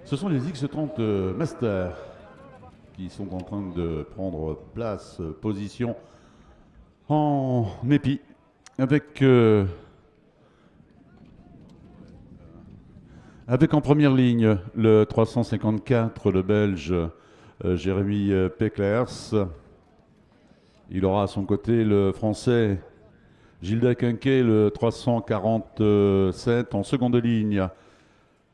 Ce sont les X30 Master qui sont en train de prendre place, position en épi avec en première ligne le 354, le Belge Jérémy Peclers. Il aura à son côté le Français Gilda Quinquet, le 347 en seconde ligne.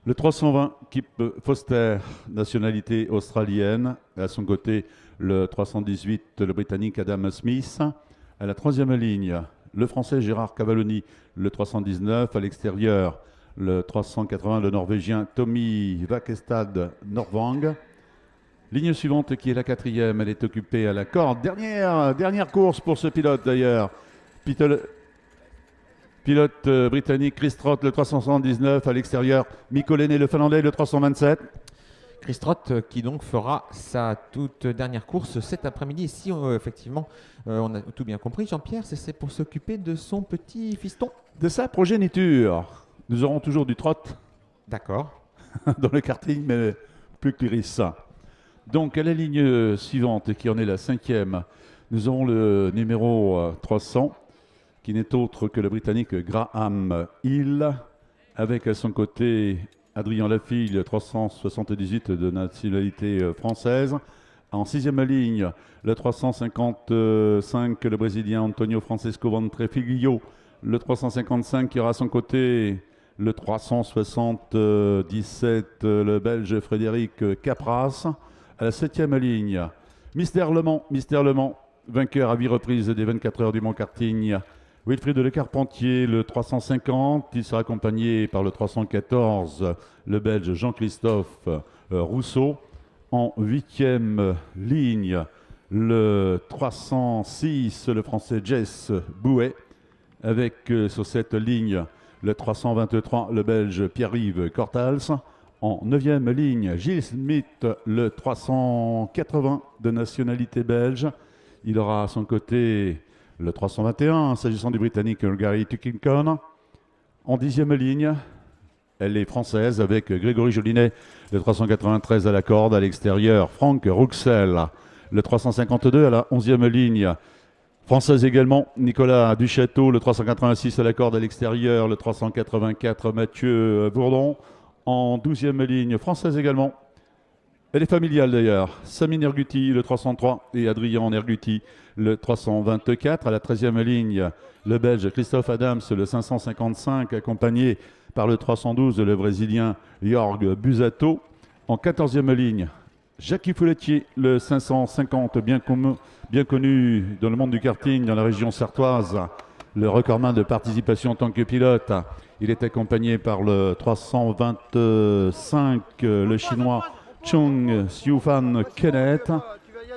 Le 320, Kip Foster, nationalité australienne. À son côté, le 318, le Britannique Adam Smith. À la troisième ligne, le Français Gérard Cavalloni, le 319. À l'extérieur, le 380, le Norvégien Tommy Vakestad Norvang. Ligne suivante qui est la quatrième, elle est occupée à la corde. Dernière course pour ce pilote d'ailleurs. Pilote britannique Chris Trott, le 379. À l'extérieur, Mikko Lenné, le Finlandais, le 327. Chris Trott qui donc fera sa toute dernière course cet après-midi. Si effectivement on a tout bien compris, Jean-Pierre, c'est pour s'occuper de son petit fiston. De sa progéniture. Nous aurons toujours du trot. D'accord. Dans le karting, mais plus que Chris. Donc à la ligne suivante, qui en est la cinquième, nous avons le numéro 300, qui n'est autre que le Britannique Graham Hill, avec à son côté Adrien Lafille, 378 de nationalité française. En sixième ligne, le 355, le Brésilien Antonio Francesco Ventrefilio, le 355 qui aura à son côté le 377, le Belge Frédéric Capras. À la septième ligne, Mister Le Mans, vainqueur à 8 reprises des 24 heures du Mont Karting. Wilfried Le Carpentier, le 350. Il sera accompagné par le 314, le Belge Jean-Christophe Rousseau. En huitième ligne, le 306, le Français Jess Bouet. Avec sur cette ligne, le 323, le Belge Pierre-Yves Cortals. En neuvième ligne, Gilles Smith, le 380 de nationalité belge. Il aura à son côté le 321, s'agissant du Britannique Gary Tuckington. En dixième ligne, elle est française avec Grégory Jolinet, le 393 à la corde. À l'extérieur, Franck Rouxel, le 352 à la onzième ligne. Française également, Nicolas Duchâteau, le 386 à la corde. À l'extérieur, le 384, Mathieu Bourdon. En 12e ligne, française également. Elle est familiale d'ailleurs. Samine Erguti, le 303, et Adrien Erguti, le 324. À la 13e ligne, le Belge Christophe Adams, le 555, accompagné par le 312, le Brésilien Jorg Busato. En 14e ligne, Jackie Fouletier, le 550, bien connu dans le monde du karting, dans la région sartoise, le recordman de participation en tant que pilote. Il est accompagné par le 325, le chinois Chung Xiufan Kenneth.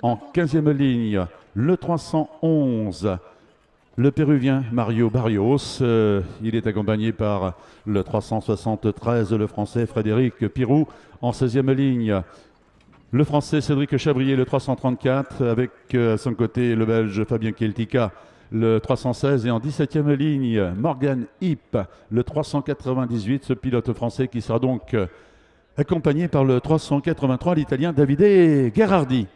En 15e ligne, le 311, le péruvien Mario Barrios. Il est accompagné par le 373, le français Frédéric Pirou. En 16e ligne, le français Cédric Chabrier, le 334, avec à son côté le belge Fabien Keltica, le 316. Et en 17e ligne, Morgan Hipp, le 398, ce pilote français qui sera donc accompagné par le 383, l'italien Davide Gherardi.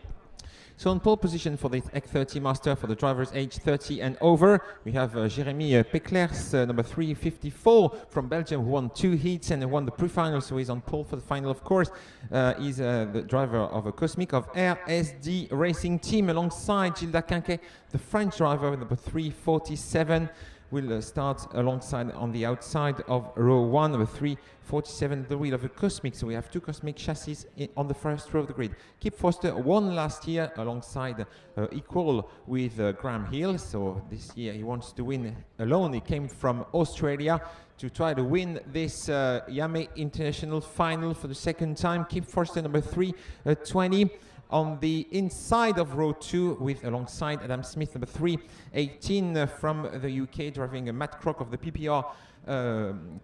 So on pole position for the X30 Master for the drivers age 30 and over, we have Jérémy Peclers, number 354 from Belgium, who won 2 heats and won the pre-final, so he's on pole for the final, of course. He's the driver of a Cosmic of RSD Racing Team alongside Gilda Quinquet, the French driver, number 347. Will start alongside on the outside of row 1, number 347, the wheel of a Cosmic. So we have 2 Cosmic chassis on the first row of the grid. Kip Foster won last year alongside equal with Graham Hill. So this year he wants to win alone. He came from Australia to try to win this Yame International final for the second time. Kip Foster, number 320. On the inside of row 2 with alongside Adam Smith, number 318 from the UK, driving a Matt Crock of the PPR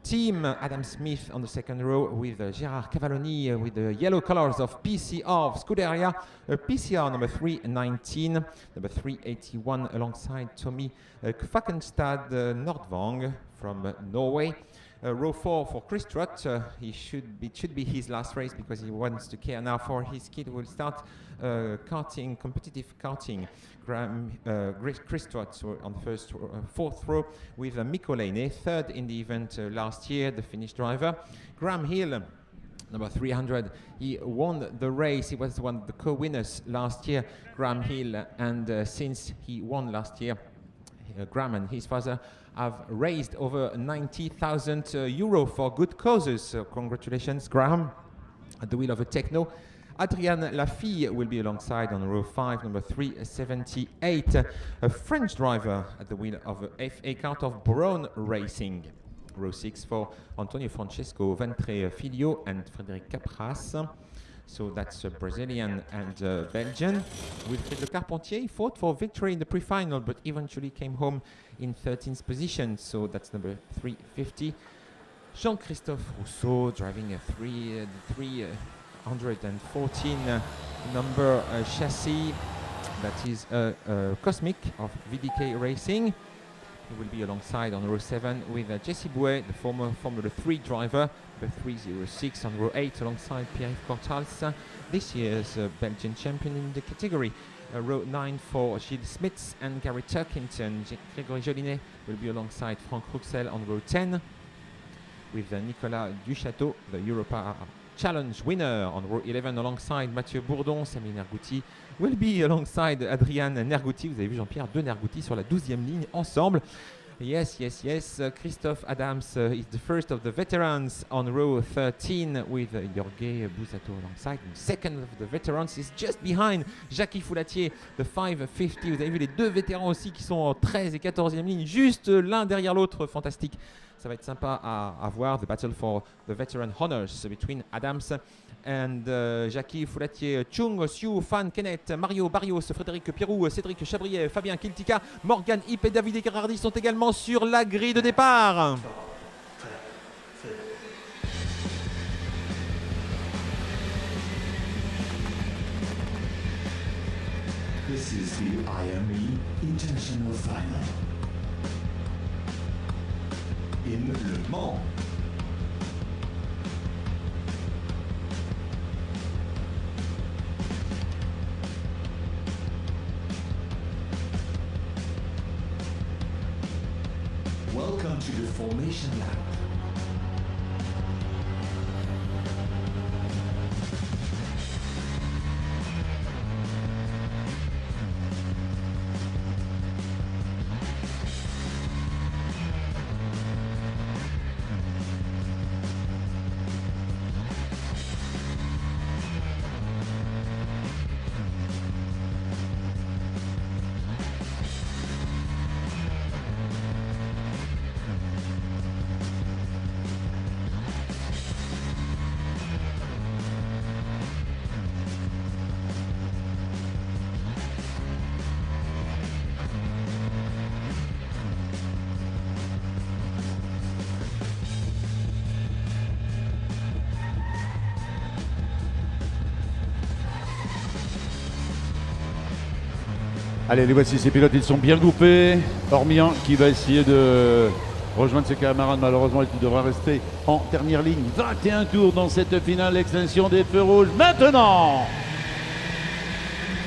team. Adam Smith on the second row with Gérard Cavalloni with the yellow colors of PCR of Scuderia. PCR number 319, number 381 alongside Tommy Kvakenstad Nordvang from Norway. row 4 for Chris Trott. It should be his last race because he wants to care now for his kid who will start karting, competitive karting. Chris Trott on the first, fourth row with Mikko Leine, third in the event last year, the Finnish driver. Graham Hill, number 300, he won the race. He was one of the co-winners last year, Graham Hill, and since he won last year, Graham and his father have raised over 90,000 euro for good causes. So congratulations, Graham, at the wheel of a Techno. Adrian Lafille will be alongside on row 5, number 378, a French driver at the wheel of a FA Kart of Braun Racing. Row 6 for Antonio Francesco, Ventre Filio and Frédéric Capras. So that's Brazilian and Belgian. Wilfried Le Carpentier fought for victory in the pre-final, but eventually came home in 13th position. So that's number 350. Jean-Christophe Rousseau driving a 314 number chassis. That is Cosmic of VDK Racing. He will be alongside on row 7 with Jesse Bouet, the former Formula 3 driver, the 306 on row 8 alongside Pierre-Yves Cortals, this year's Belgian champion in the category. Row 9 for Gilles Smits and Gary Turkington. Grégory Jolinet will be alongside Franck Rouxel on row 10 with Nicolas Duchâteau, the Europa Challenge winner on row 11 alongside Mathieu Bourdon. Samy Nergouti will be alongside Adrian Nergouti. Vous avez vu Jean-Pierre, deux Nergouti sur la 12e ligne ensemble. Yes. Christophe Adams is the first of the veterans on row 13 with Jorge Busato alongside. And second of the veterans is just behind Jackie Foulatier, the 550. Vous avez vu les deux vétérans aussi qui sont en 13 et 14e ligne, juste l'un derrière l'autre. Fantastique. Ça va être sympa à voir. The battle for the veteran honors between Adams and Jackie Foulatier, Chung, Siu, Fan, Kenneth, Mario Barrios, Frédéric Pirou, Cédric Chabrier, Fabien Kiltica, Morgan Hipp et David Gerardi sont également sur la grille de départ. This is the IME International Final. In Le Mans. Welcome to the formation lap. Allez, les voici, ces pilotes, ils sont bien groupés. Hormis un qui va essayer de rejoindre ses camarades. Malheureusement, il devra rester en dernière ligne. 21 tours dans cette finale, extinction des feux rouges. Maintenant!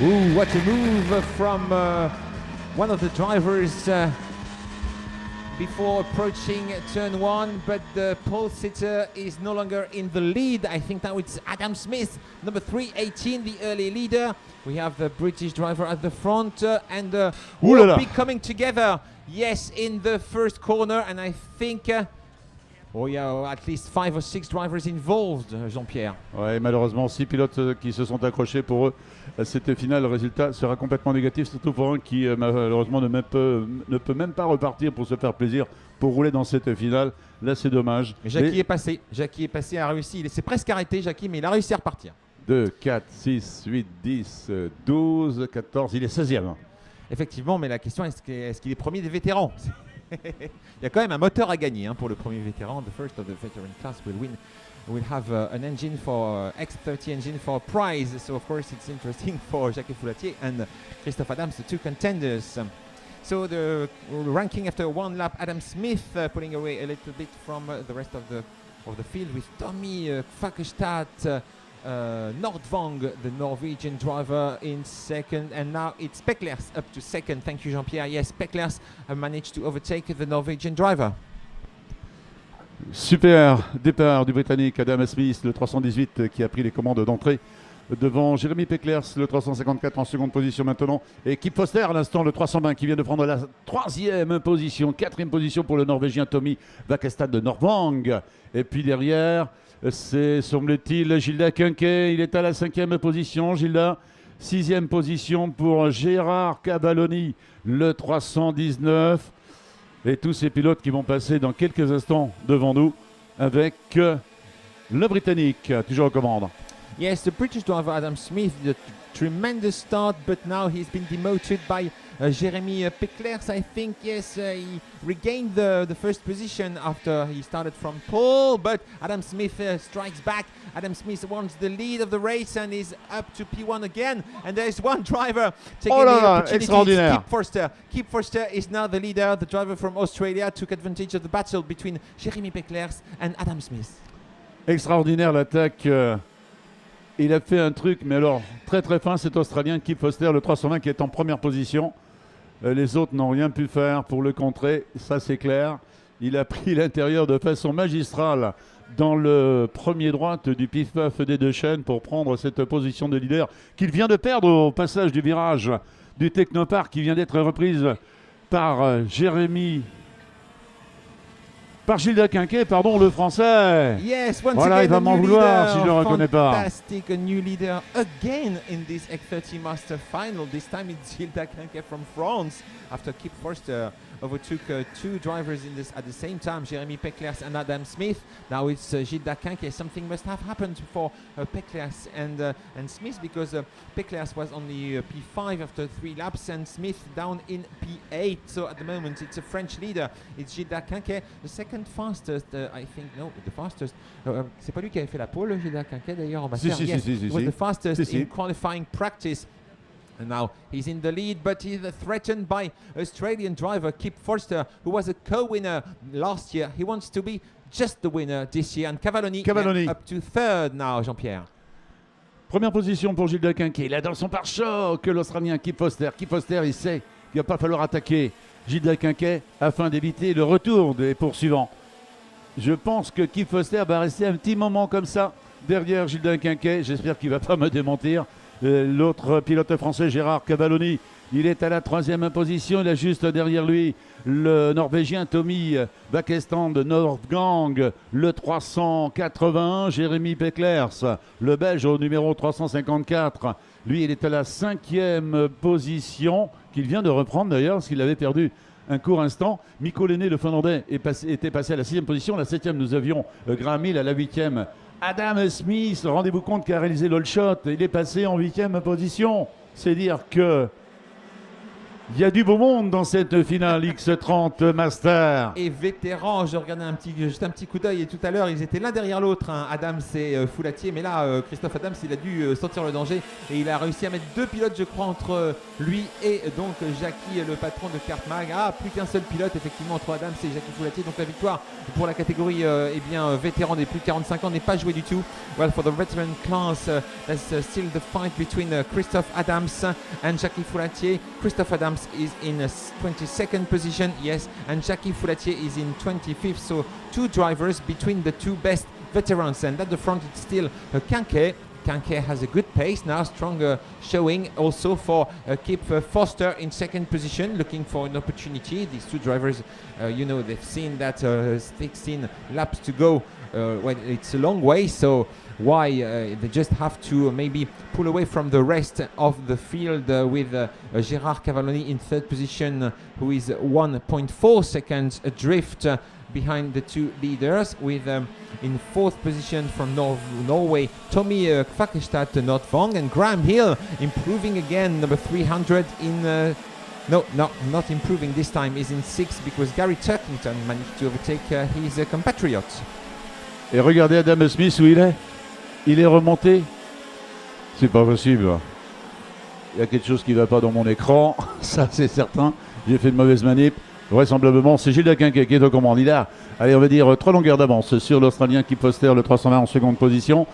Ooh, what a move from one of the drivers before approaching turn 1, but the pole sitter is no longer in the lead. I think now it's Adam Smith, number 318, the early leader. We have the British driver at the front and will be coming together, yes, in the first corner. And I think, at least 5 or 6 drivers involved, Jean-Pierre. Ouais, malheureusement, 6 pilotes qui se sont accrochés pour eux. Cette finale, le résultat sera complètement négatif, surtout pour un qui malheureusement ne peut même pas repartir pour se faire plaisir, pour rouler dans cette finale. Là, c'est dommage. Jackie est passé, a réussi. Il s'est presque arrêté, Jackie, mais il a réussi à repartir. 2, 4, 6, 8, 10, 12, 14, il est 16e. Effectivement, mais la question est-ce qu'il est premier des vétérans? Il y a quand même un moteur à gagner pour le premier vétéran. The first of the veteran class will win. We'll have an engine for X30 engine for prize. So of course it's interesting for Jacques Foulatier and Christophe Adams, the two contenders. So the ranking after one lap, Adam Smith pulling away a little bit from the rest of the field with Tommy Kvakestad, Nordvang, the Norwegian driver, in second, and now it's Peklers up to second. Thank you, Jean-Pierre. Yes, Peklers have managed to overtake the Norwegian driver. Super départ du Britannique Adam Smith, le 318 qui a pris les commandes d'entrée devant Jérémy Peklers, le 354 en seconde position maintenant. Et Kip Foster à l'instant, le 320 qui vient de prendre la troisième position, quatrième position pour le Norvégien Tommy Kvakestad de Nordvang. Et puis derrière, c'est, semble-t-il, Gilda Quinquet, il est à la cinquième position. Gilda, sixième position pour Gérard Cavalloni, le 319. Et tous ces pilotes qui vont passer dans quelques instants devant nous avec le Britannique, toujours aux commandes. Yes, the British driver Adam Smith did a tremendous start, but now he's been demoted by Jérémy Peklers. I think, yes, he regained the first position after he started from pole, but Adam Smith strikes back. Adam Smith wants the lead of the race and is up to P1 again. And there's one driver taking the opportunity. Kip Forster. Kip Forster is now the leader. The driver from Australia took advantage of the battle between Jérémy Peklers and Adam Smith. Extraordinaire l'attaque. Il a fait un truc, mais alors très très fin, cet Australien Kip Foster, le 320 qui est en première position. Les autres n'ont rien pu faire pour le contrer, ça c'est clair. Il a pris l'intérieur de façon magistrale dans le premier droite du pif-paf des deux chaînes pour prendre cette position de leader qu'il vient de perdre au passage du virage du Technopark qui vient d'être reprise par Gilda Quinquet, pardon, le français. Yes, once voilà, again, il va m'en vouloir si je ne le reconnais pas. Fantastic, a new leader again in this X30 Master Final. This time it's Gilda Quinquet from France after Kip Forster overtook two drivers at the same time, Jérémy Peklers and Adam Smith. Now it's Gilda Quinquet. Something must have happened for Peklers and Smith because Peklers was only P5 after 3 laps and Smith down in P8. So at the moment it's a French leader. It's Gilda Quinquet, the second fastest, I think, no, the fastest. C'est pas lui qui avait fait la pole, Gilda Quinquet d'ailleurs en master. Yes, was the fastest in qualifying practice. And now he's in the lead, but he's threatened by Australian driver Kip Forster, who was a co-winner last year. He wants to be just the winner this year. And Cavalloni up to third now, Jean-Pierre. Première position pour Gilda Quinquet. Il a dans son pare-choc l'Australien Kip Foster. Kip Foster, il sait qu'il ne va pas falloir attaquer Gilda Quinquet afin d'éviter le retour des poursuivants. Je pense que Kip Foster va rester un petit moment comme ça derrière Gilda Quinquet. J'espère qu'il ne va pas me démentir. L'autre pilote français, Gérard Cavalloni, il est à la troisième position. Il a juste derrière lui le Norvégien Tommy Kvakestad de Nordvang, le 381, Jérémy Peklers, le Belge au numéro 354. Lui, il est à la cinquième position, qu'il vient de reprendre d'ailleurs, parce qu'il avait perdu un court instant. Mikko Lenné, le Finlandais, était passé à la sixième position. À la septième, nous avions Graham Hill à la huitième. Adam Smith, rendez-vous compte qu'il a réalisé l'all shot, il est passé en huitième position. C'est dire que il y a du beau monde dans cette finale X30 Master. Et vétéran, je regardais juste un petit coup d'œil et tout à l'heure, ils étaient l'un derrière l'autre, hein, Adams et Foulatier. Mais là, Christophe Adams, il a dû sentir le danger et il a réussi à mettre deux pilotes, je crois, entre lui et donc Jackie, le patron de Kartmag. Ah, plus qu'un seul pilote, effectivement, entre Adams et Jackie Foulatier. Donc la victoire pour la catégorie vétéran des plus de 45 ans n'est pas jouée du tout. Well, for the veteran class, there's still the fight between Christophe Adams and Jackie Foulatier. Christophe Adams is in a 22nd position, yes, and Jackie Foulatier is in 25th. So two drivers between the two best veterans, and at the front it's still Quinquet. Quinquet has a good pace now, stronger showing also for Kip Foster in second position, looking for an opportunity. These two drivers, you know, they've seen that 16 laps to go. Well, it's a long way, so why they just have to maybe pull away from the rest of the field with Gérard Cavalloni in third position, who is 1.4 seconds adrift behind the two leaders, with in fourth position from Norway, Tommy Kvakestad to Nordvang, and Graham Hill improving again, number 300 in... No, not improving this time, is in sixth because Gary Turkington managed to overtake his compatriot. Et regardez Adam Smith où il est. Il est remonté. C'est pas possible. Il y a quelque chose qui ne va pas dans mon écran, ça c'est certain. j'ai fait une mauvaise manip. Vraisemblablement, c'est Gilles Daquinquet qui est au commande. Il a, allez, on va dire, 3 longueurs d'avance sur l'Australien Kip Foster, le 320 en seconde position.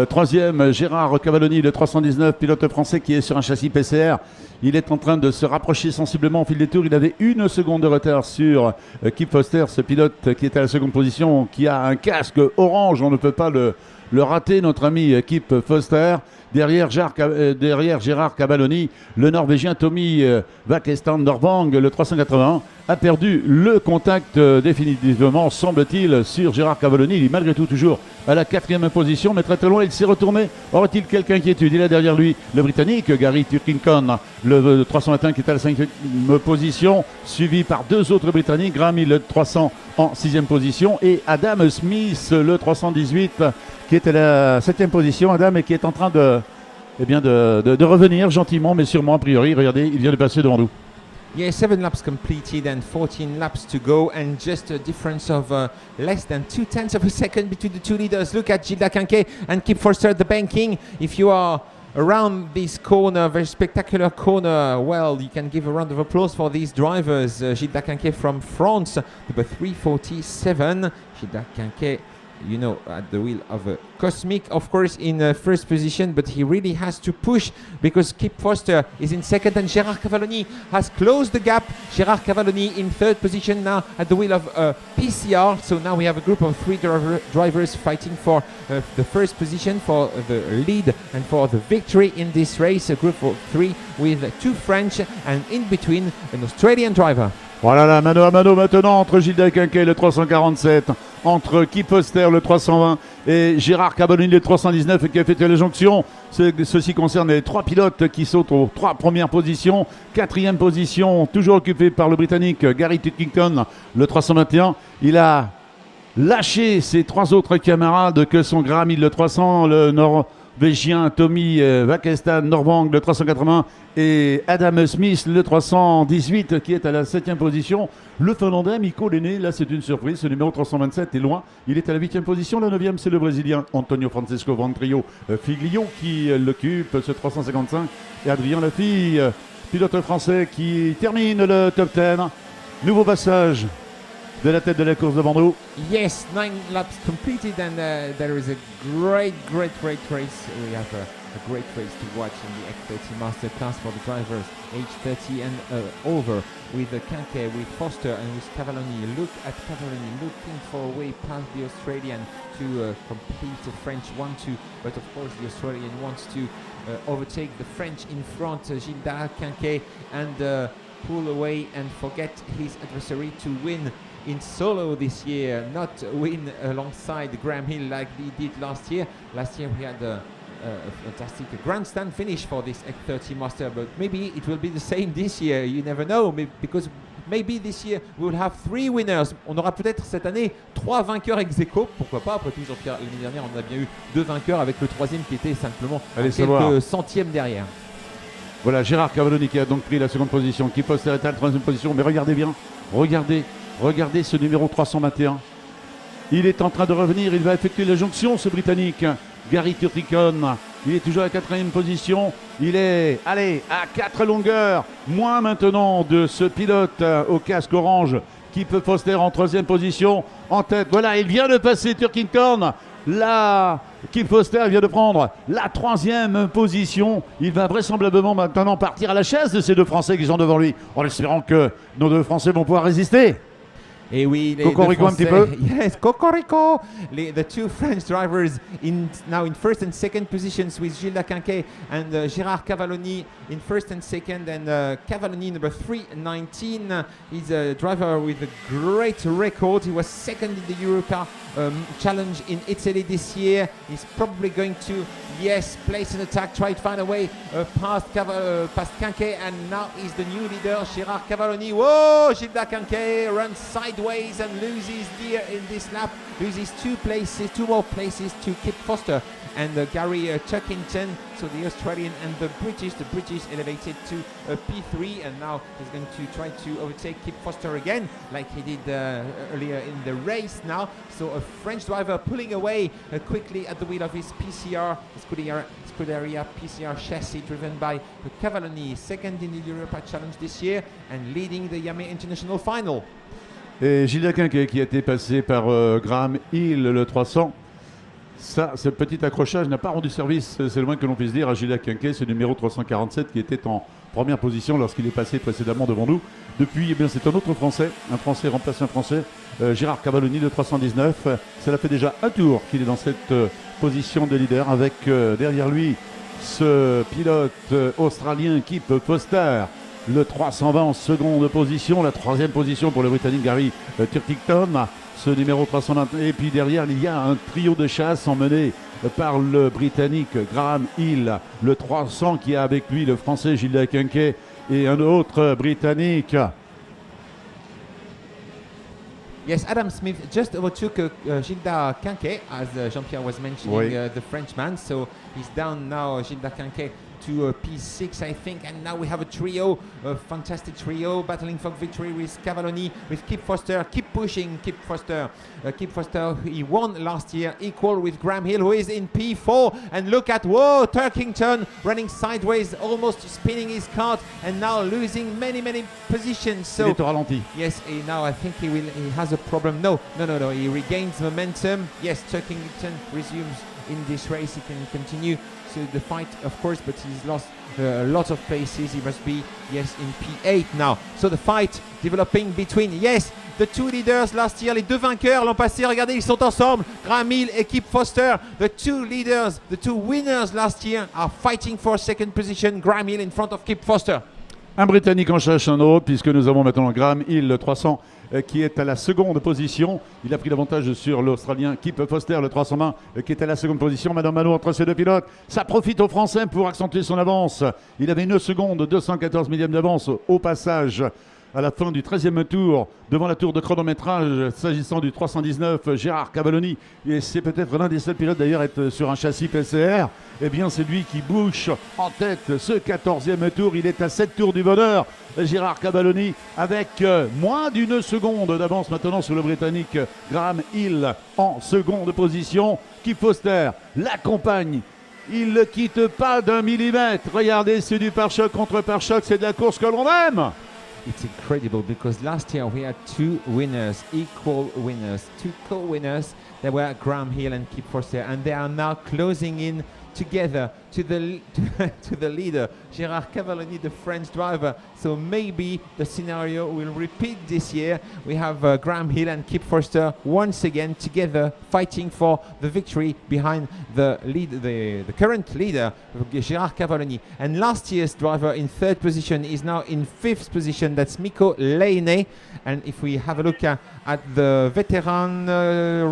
Troisième, Gérard Cavalloni, le 319, pilote français qui est sur un châssis PCR. Il est en train de se rapprocher sensiblement au fil des tours. Il avait 1 seconde de retard sur Kip Foster, ce pilote qui est à la seconde position, qui a un casque orange. On ne peut pas le rater, notre ami Kip Foster. Derrière Gérard Cavalloni, le Norvégien Tommy Vakestan Norvang, le 381, a perdu le contact définitivement, semble-t-il, sur Gérard Cavalloni. Il est malgré tout toujours à la 4e position, mais très très loin, il s'est retourné. Aurait-il quelque inquiétude? Il a derrière lui le Britannique, Gary Turkington, le 321 qui est à la 5e position, suivi par 2 autres Britanniques, Graham Hill, le 300 en 6e position, et Adam Smith, le 318, qui est à la 7e position, Adam, et qui est en train de revenir gentiment, mais sûrement, a priori. Regardez, il vient de passer devant nous. Yeah, 7 laps completed and 14 laps to go, and just a difference of less than 0.2 of a second between the two leaders. Look at Gilles Daquinquet and Kip Foster at the banking. If you are around this corner, very spectacular corner, well, you can give a round of applause for these drivers. Gilles Daquinquet from France, number 347. Gilles Daquinquet, you know, at the wheel of a Cosmic, of course, in first position, but he really has to push because Kip Foster is in second and Gérard Cavalloni has closed the gap. Gérard Cavalloni in third position now at the wheel of PCR. So now we have a group of 3 drivers fighting for the first position, for the lead and for the victory in this race. A group of 3 with 2 French and in between an Australian driver. Voilà la mano à mano maintenant entre Gilles Daquinquet le 347, entre Kip Foster le 320 et Gérard Cavalloni le 319 qui a fait la jonction. Ceci concerne les 3 pilotes qui sautent aux 3 premières positions. 4e position toujours occupée par le Britannique Gary Turkington le 321. Il a lâché ses 3 autres camarades que sont Graham Hill le 300, le Norvégien Tommy Vakestan Norvang le 380 et Adam Smith le 318 qui est à la 7e position. Le Finlandais Mikko Lenné, là c'est une surprise, ce numéro 327 est loin, il est à la 8e position. La 9e c'est le Brésilien Antonio Francesco Ventrio Figlio qui l'occupe, ce 355, et Adrien Lafille, pilote français qui termine le top 10. Nouveau passage de la tête de la course devant nous. Yes, 9 laps completed and there is a great race. We have a great race to watch in the F30 Master Class for the drivers age 30 and over, with Kanke, with Foster and with Cavalloni. Look at Cavalloni looking for a way past the Australian to complete the French 1-2, but of course the Australian wants to overtake the French in front, Gilles Daquinquet, and pull away and forget his adversary to win in solo this year, not win alongside Graham Hill like he did last year. Last year we had a fantastic grandstand finish for this F30 Master, but maybe it will be the same this year. You never know, because maybe this year we will have 3 winners. On aura peut-être cette année 3 vainqueurs ex aequo. Pourquoi pas? Après tout, Jean-Pierre, l'année dernière, on a bien eu 2 vainqueurs avec le 3e qui était simplement quelques centièmes derrière. Voilà, Gérard Cavalloni qui a donc pris la 2e position, qui Foster est à la 3e position. Mais regardez bien, regardez ce numéro 321. Il est en train de revenir, il va effectuer la jonction, ce Britannique, Gary Turkington. Il est toujours à la 4e position. Il est, allez, à 4 longueurs. Moins maintenant de ce pilote au casque orange, Kip Foster en 3e position. En tête, voilà, il vient de passer Turkington. Là, Kip Foster vient de prendre la 3e position. Il va vraisemblablement maintenant partir à la chasse de ces 2 Français qui sont devant lui, en espérant que nos 2 Français vont pouvoir résister. Et oui, Cocorico un petit peu. Yes, Cocorico. The 2 French drivers now in first and second positions with Gilles Daquinquet and Gérard Cavalloni in first and second, and Cavalloni number 319. He's a driver with a great record. He was second in the Europa Challenge in Italy this year. He's probably going to, yes, place an attack, try to find a way past Daquinquet, and now he's the new leader, Gérard Cavalloni. Whoa, Gilles Daquinquet runs sideways and loses gear in this lap. loses 2 more places to Kip Foster and Gary Turkington. So the Australian and the British elevated to P3, and now he's going to try to overtake Kip Foster again, like he did earlier in the race now. So a French driver pulling away quickly at the wheel of his PCR, Scuderia PCR chassis, driven by Cavalloni, second in the Europa Challenge this year and leading the Yamaha International Final. Et Gilles Quinquet qui a été passé par Graham Hill, le 300. Ça, ce petit accrochage n'a pas rendu service, c'est le moins que l'on puisse dire, à Gilles Quinquet, ce numéro 347 qui était en première position lorsqu'il est passé précédemment devant nous. Depuis, eh bien, c'est un autre Français, remplace un Français, Gérard Cavalloni, de 319. Cela fait déjà un tour qu'il est dans cette position de leader avec derrière lui ce pilote australien Kip Foster, le 320 en seconde position, la troisième position pour le Britannique Gary Turkington, ce numéro 320. Et puis derrière, il y a un trio de chasse emmené par le Britannique Graham Hill, le 300, qui a avec lui le Français Gilles Quinquet et un autre Britannique. Yes, Adam Smith just overtook Gilda Quinquet, as Jean-Pierre was mentioning, Oui. the Frenchman. So he's down now, Gilda Quinquet, to P6, I think. And now we have a trio, a fantastic trio, battling for victory with Cavalloni, with Kip Foster. Keep pushing, Kip Foster. Kip Foster, he won last year, equal with Graham Hill, who is in P4. And look at, whoa, Turkington running sideways, almost spinning his cart, and now losing many positions. Il So est au ralenti. yes, now I think he has a problem. No, he regains momentum. Yes, Turkington resumes in this race. He can continue to the fight, of course, but he's lost a lot of places. He must be, yes, in P8 now. So the fight developing between, yes, the two leaders last year, les deux vainqueurs l'an passé, regardez, ils sont ensemble, Graham Hill et Kip Foster. The two leaders, the two winners last year are fighting for second position. Graham Hill in front of Kip Foster. Un Britannique en cherche un autre, puisque nous avons maintenant Graham Hill, le 300, qui est à la seconde position. Il a pris l'avantage sur l'Australien Kip Foster, le 320, qui est à la seconde position. Madame Mano entre ces deux pilotes. Ça profite aux Français pour accentuer son avance. Il avait 1 seconde, 214 millièmes d'avance au passage à la fin du 13e tour, devant la tour de chronométrage, s'agissant du 319, Gérard Cavalloni. Et c'est peut-être l'un des seuls pilotes d'ailleurs à être sur un châssis PCR. Eh bien, c'est lui qui bouche en tête ce 14e tour. Il est à 7 tours du bonheur, Gérard Cavalloni, avec moins d'1 seconde d'avance maintenant sur le Britannique Graham Hill en seconde position. Kip Foster l'accompagne. Il ne quitte pas d'1 millimètre. Regardez, c'est du pare-choc contre pare-choc. C'est de la course que l'on aime. It's incredible because last year we had two winners, equal winners, two co-winners. They were Graham Hill and Kip Foster, and they are now closing in together to the leader, Gérard Cavalloni, the French driver. So maybe the scenario will repeat this year. We have Graham Hill and Kip Foster once again together fighting for the victory behind the current leader, Gérard Cavalloni. And last year's driver in third position is now in fifth position. That's Mikko Leine. And if we have a look at the veteran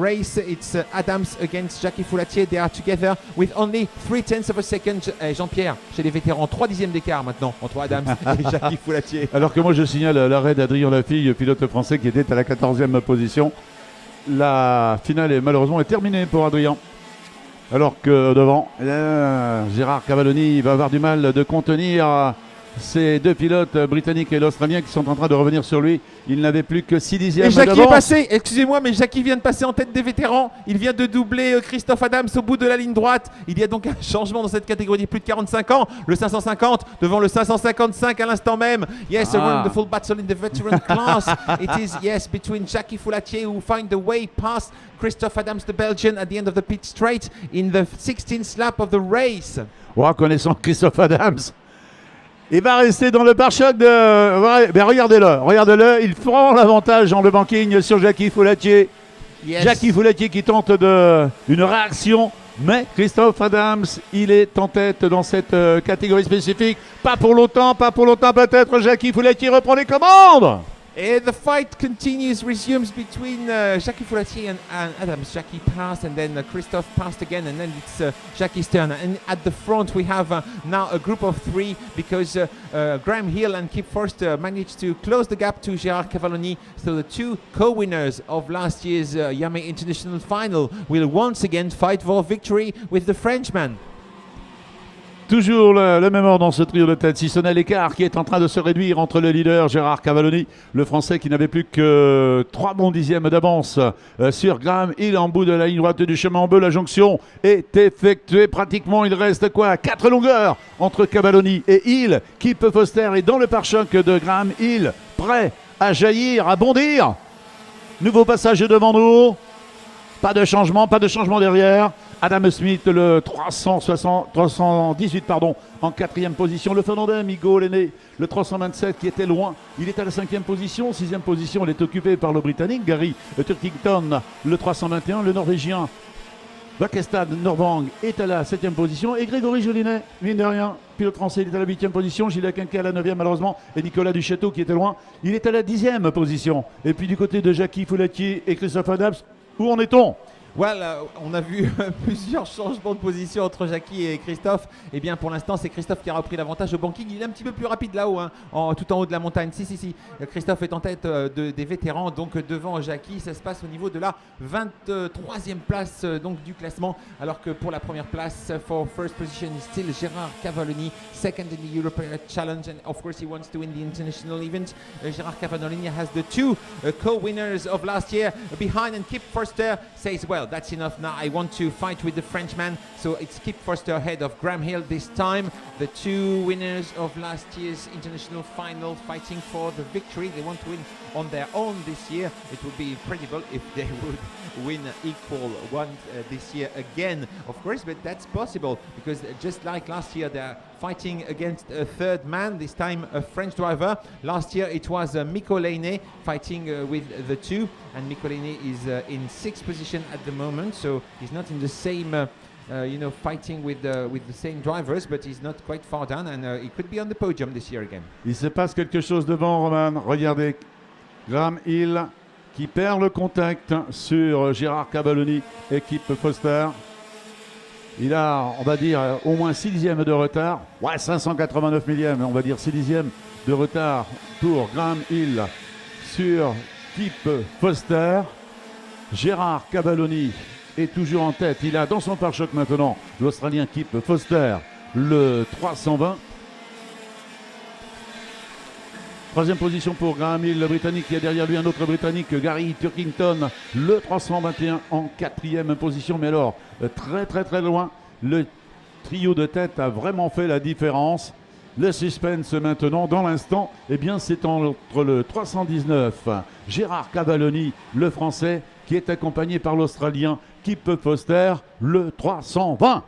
race, it's Adams against Jackie Foulatier. They are together with only 0.3 of a second. Jean-Pierre, chez les vétérans, 3 dixièmes d'écart maintenant entre Adams et Jackie Foulatier. Alors que moi je signale l'arrêt d'Adrien Lafille, pilote français qui était à la 14e position. La finale est terminée pour Adrien. Alors que devant, Gérard Cavalloni va avoir du mal de contenir ces deux pilotes britanniques et l'Australien qui sont en train de revenir sur lui. Il n'avait plus que 6 dixièmes d'avance. Et Jackie d'avance. est passé, excusez-moi, mais Jackie vient de passer en tête des vétérans. Il vient de doubler Christophe Adams au bout de la ligne droite. Il y a donc un changement dans cette catégorie des plus de 45 ans. Le 550 devant le 555 à l'instant même. Yes, a wonderful battle in the veteran class. It is, yes, between Jackie Foulatier who find the way past Christophe Adams, the Belgian, at the end of the pit straight in the 16th lap of the race. Connaissant Christophe Adams, il va rester dans le pare-choc de... Ben regardez-le, il prend l'avantage dans le banking sur Jackie Foulatier. Yes. Jackie Foulatier qui tente une réaction, mais Christophe Adams, il est en tête dans cette catégorie spécifique. Pas pour longtemps peut-être. Jackie Foulatier reprend les commandes. And the fight resumes between Jackie Fouratier and Adams. Jackie passed, and then Christophe passed again, and then it's Jackie's turn. And at the front, we have now a group of three, because Graham Hill and Kip Forster managed to close the gap to Gérard Cavalloni. So the two co-winners of last year's Yamé International Final will once again fight for victory with the Frenchman. Toujours le même ordre dans ce trio de tête, si ce n'est l'écart qui est en train de se réduire entre le leader Gérard Cavalloni, le Français qui n'avait plus que 3 bons dixièmes d'avance sur Graham Hill en bout de la ligne droite du chemin en bleu. La jonction est effectuée pratiquement, il reste 4 longueurs entre Cavalloni et Hill. Kip Foster est dans le pare-choc de Graham Hill, prêt à jaillir, à bondir. Nouveau passage devant nous, pas de changement derrière. Adam Smith, le 318 en 4e position. Le Finlandais, Migo Lenné, le 327 qui était loin. Il est à la 5e position. 6e position, elle est occupée par le Britannique, Gary Turkington, le 321. Le Norvégien, Bakestad Norvang est à la 7e position. Et Grégory Jolinet, mine de rien, pilote français, il est à la 8e position. Gilles Quinquet à la 9e malheureusement. Et Nicolas Duchâteau qui était loin, il est à la 10e position. Et puis du côté de Jackie Foulatier et Christophe Adams, où en est-on ? Well, on a vu plusieurs changements de position entre Jackie et Christophe. Et bien pour l'instant, c'est Christophe qui a repris l'avantage au banking. Il est un petit peu plus rapide là-haut, hein, tout en haut de la montagne. Si. Christophe est en tête des vétérans, donc devant Jackie. Ça se passe au niveau de la 23e place donc, du classement. Alors que pour la première place, for first position, is still Gérard Cavalloni, second in the European Challenge. And of course, he wants to win the international event. Gérard Cavalloni has the two co-winners of last year behind. And Kip Forster says, well, that's enough now. I want to fight with the Frenchman. So it's Kip Forster ahead of Graham Hill this time. The two winners of last year's international final fighting for the victory. They want to win on their own this year. It would be incredible if they would win equal one this year again, of course, but that's possible because just like last year, they're fighting against a third man, this time a French driver. Last year it was Mikko Leine fighting with the two, and Mikko Leine is in 6th position at the moment, so he's not in the same fighting with the same drivers, but he's not quite far down, and he could be on the podium this year again. Il se passe quelque chose devant, Roman. Regardez, Graham Hill qui perd le contact sur Gérard Cavalloni et Kip Foster. Il a, on va dire, au moins 6 dixièmes de retard. Ouais, 589 millièmes, on va dire 6 dixièmes de retard pour Graham Hill sur Kip Foster. Gérard Cavalloni est toujours en tête. Il a dans son pare-choc maintenant l'Australien Kip Foster, le 320. 3e position pour Graham Hill, le Britannique. Il y a derrière lui un autre Britannique, Gary Turkington, le 321 en 4e position. Mais alors, très loin, le trio de tête a vraiment fait la différence. Le suspense maintenant, dans l'instant, eh bien, c'est entre le 319, Gérard Cavalloni, le Français, qui est accompagné par l'Australien Kip Foster, le 320.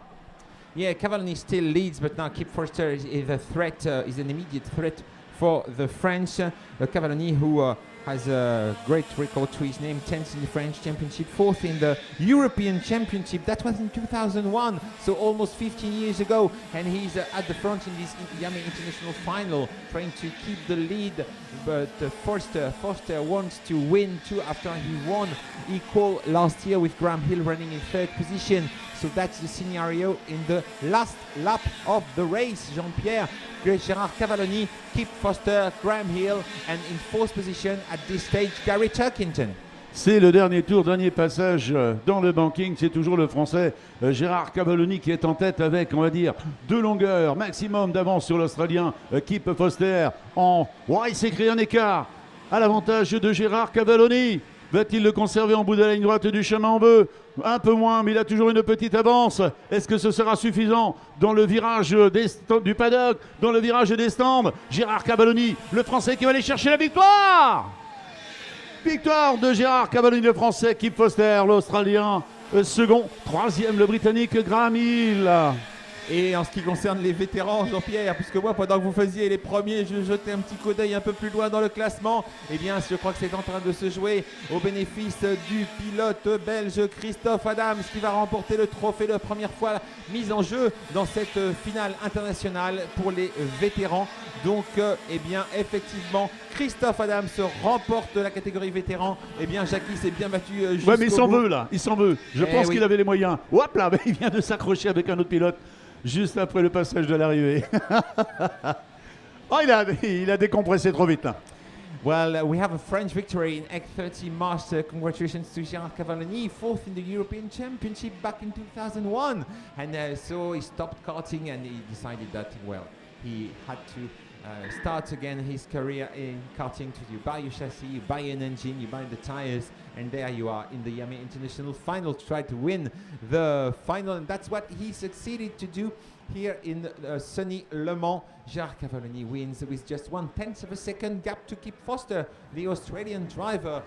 Yeah, Cavalloni still leads, but now Kip Foster is a threat, is an immediate threat for the French. Cavalloni, who has a great record to his name, 10th in the French Championship, 4th in the European Championship. That was in 2001, so almost 15 years ago. And he's at the front in this Yamé International Final, trying to keep the lead. But Foster wants to win too after he won equal last year with Graham Hill running in 3rd position. So that's the scenario in the last lap of the race. Jean-Pierre, Gérard Cavalloni, Kip Foster, Graham Hill, and in 4th position at this stage, Gary Turkington. C'est le dernier tour, dernier passage dans le banking. C'est toujours le Français Gérard Cavalloni qui est en tête avec, on va dire, 2 longueurs maximum d'avance sur l'Australien Kip Foster. Il s'est créé un écart à l'avantage de Gérard Cavalloni. Va-t-il le conserver en bout de la ligne droite du chemin en bleu? Un peu moins, mais il a toujours une petite avance. Est-ce que ce sera suffisant dans le virage du paddock, dans le virage des stands? Gérard Cavalloni, le Français qui va aller chercher la victoire. Victoire de Gérard Cavalloni, le Français. Kip Foster, l'Australien, second. 3e, le Britannique Graham Hill. Et en ce qui concerne les vétérans, Jean-Pierre, puisque moi, pendant que vous faisiez les premiers, je jetais un petit coup d'œil un peu plus loin dans le classement. Eh bien, je crois que c'est en train de se jouer au bénéfice du pilote belge Christophe Adams qui va remporter le trophée la première fois mis en jeu dans cette finale internationale pour les vétérans. Donc, eh bien, effectivement, Christophe Adams remporte la catégorie vétéran. Eh bien, Jackie s'est bien battu jusqu'au Ouais, mais il s'en bout. veut là, il s'en veut. Je pense qu'il avait les moyens. Hop là, mais il vient de s'accrocher avec un autre pilote juste après le passage de l'arrivée. Oh, il a décompressé trop vite. Well, we have a French victory in X30 Master. Congratulations to Gérard Cavallini, fourth in the European Championship back in 2001. And so he stopped karting and he decided that, well, he had to start again his career in karting. You buy your chassis, you buy an engine, you buy the tires, and there you are in the Yamaha International Final to try to win the final. And that's what he succeeded to do here in sunny Le Mans. Gérard Cavallini wins with just 1/10 of a second gap to Kip Foster, the Australian driver.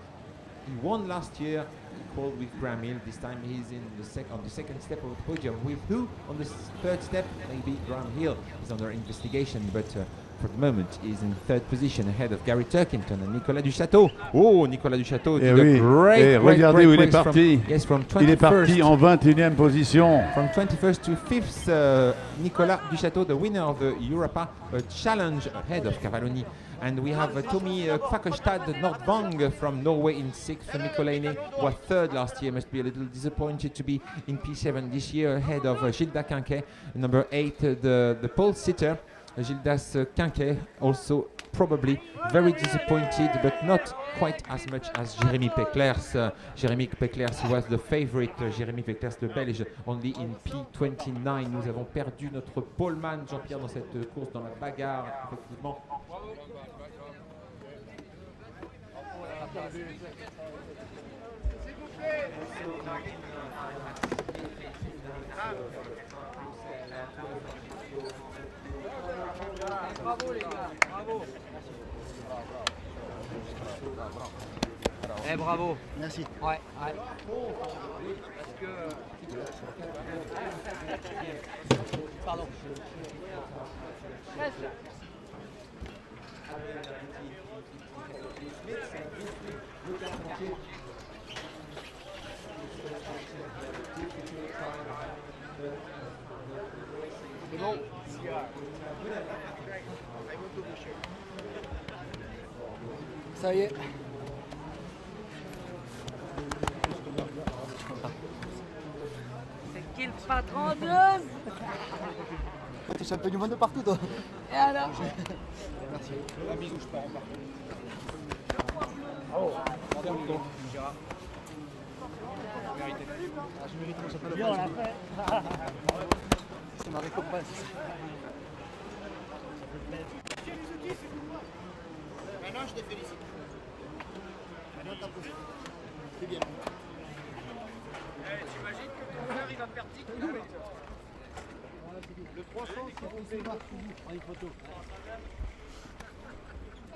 He won last year, equal with Graham Hill. This time he's in on the second step of the podium. With who on the third step? Maybe Graham Hill is under investigation, but for the moment he's in third position ahead of Gary Turkington and Nicolas Duchâteau. Oh, Nicolas Duchâteau did a great regardez où il est race parti. from Il est parti 21st en 21e position. From 21st to 5th, Nicolas Duchâteau, the winner of the Europa Challenge ahead of Cavallini. And we have Tommy Kvakestad Nordvang from Norway in 6th. Nicolene was 3rd last year, must be a little disappointed to be in P7 this year ahead of Gilda Quinquet. Number 8, the pole sitter, Gildas Quinquet, also probably very disappointed, but not quite as much as Jérémy Peclers. Jérémy Peclers was the favorite. Jérémy Peclers, le Belge, only in P29. Nous avons perdu notre poleman, Jean-Pierre, dans cette course, dans la bagarre, effectivement. Bravo les gars, bravo. Eh bravo. Merci. Ouais, ouais. Parce que... Pardon. C'est bon. Ça y est. C'est qui le patron de... T'es champion du monde de partout toi. Et alors? Merci. Un bisou, je pars en partout. Bravo. Bravo. Mérité. Ah, je mérite mon championnat. Bien, on l'a fait. C'est ma récompense. Maintenant, je te félicite. Maintenant, t'as posé. C'est bien. T'imagines que ton frère il va perdre 10 km. Le 300, c'est bon, c'est marre. Prends une photo.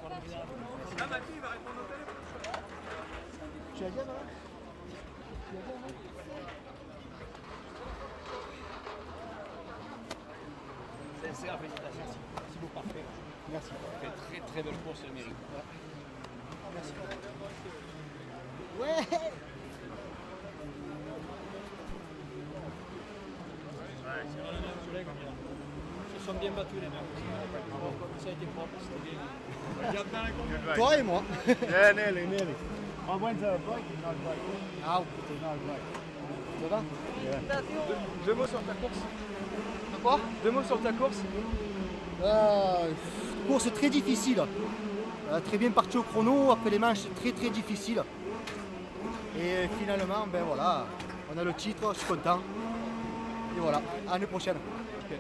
Ah, ma fille va répondre au téléphone. Tu as bien, là? Tu as bien, là? Sincère, félicitations. Merci beaucoup, parfait. Merci. Fait très très belle course, le mérite. Merci. Ouais. Ils se sont bien battus les mecs. Ça a été propre, c'était bien. Toi et moi. Yeah, nearly. I went to a break and no break. Ah, To no break. ça va? Deux mots sur ta course. Quoi? Deux mots sur ta course. Course très difficile. Très bien parti au chrono, après les manches très très difficiles. Et finalement, ben voilà, on a le titre, je suis content. Et voilà, à l'année prochaine. Ok.